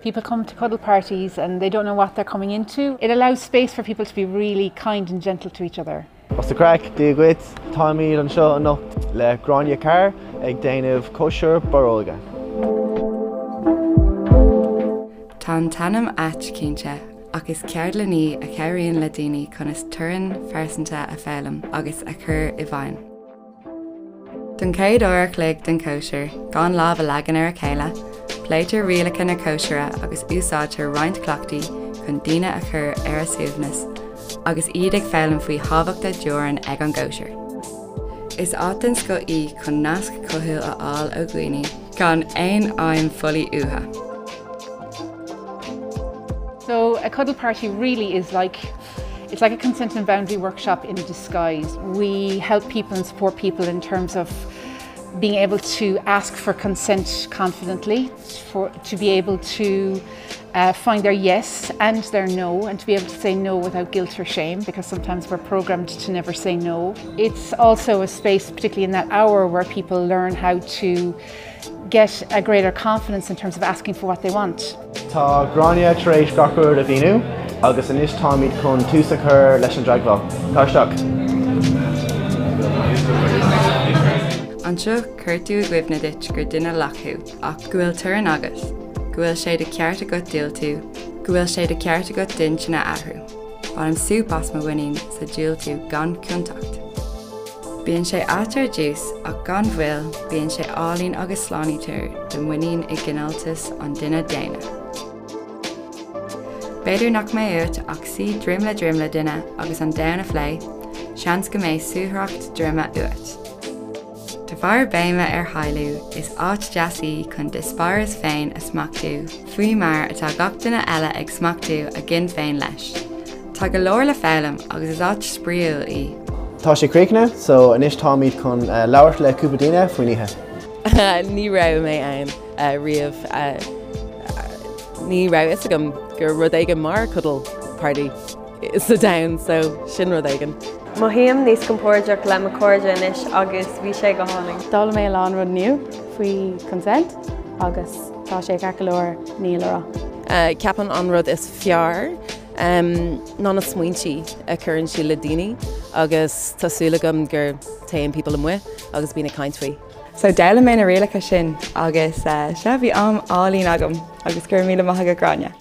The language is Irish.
People come to cuddle parties and they don't know what they're coming into. It allows space for people to be really kind and gentle to each other. What's the crack? Díoghuit, táimid anseo an nocht le Gráinne Carr ag déanamh Cóisir Barróige. Tá tanam áit cínte agus ceard le ní a céiríonn le daoine chun is tuireann fearsanta a phelim agus a chur I bhain. Don céad óra lig den Cóisir, gan láb a legan ar a chéile, pléitir rialacha na Cóisire agus úsáidtear roinnt cleachtaí chun daoine a chur ar a suamhnas, agus iad ag phelim faoi thabhachta deoran ag an Cóisir. Is átain sco chun nasc cothuil a áil ó Gráinne gan aon aim fully uatha. So a cuddle party really is it's like a consent and boundary workshop in disguise. We help people and support people in terms of being able to ask for consent confidently, to be able to find their yes and their no, and to be able to say no without guilt or shame, because sometimes we're programmed to never say no. It's also a space, particularly in that hour, where people learn how to get a greater confidence in terms of asking for what they want. Tá Gráinne tar éis gachúir a bhíonú, agus inis táimid chun túiseach chur leis an dreaghlá. Cáisteach. Anseo chuirtú a gcuimhne duit gur duine leathú ach go bhfuil tuireann agus, go bhfuil sé de ceart agat díoltú, go bhfuil sé de ceart agat duine sinna athhrú. Bhaim súb as mo winning sa díoltú gan contact. Bíonn sé átar dús ach gan bhfuil bíonn sé álín agus slánítear den winning I gcináltas an duine déine. Beidir nach mé uit ach si drimle duine agus an dain a phlé, seans go mé suthracht drima uit. Tá fearr béime ar thoiliú is áit deasaí chun dispáras féin a smachtú, faoi mar atá gach duine eile ag smachtú a gin féin leis. Tá go leor le felim agus is áit spríúil I. Tá sé críocne, so inis táimid chun labhairt le cúpa duine faoi nithe. Ní rah mé ann riamh ní rah is agam gur rud éigean mar cuddle party is a down, so sin rud éigean. Má haim níos compórteach le mo cóide inis agus bhí sé go háling. Dála mé lán rud nniu faoi consent agus tá sé gar go leor níl ará. Ceapan an rud is fearr, ná na smaointí a churann sí le daoine agus tásúlagam gur taon people am with agus bína caint faoi. So dála mé na rialacha sin agus se bhí am álín agam agus gur míle maithe go Gráinne.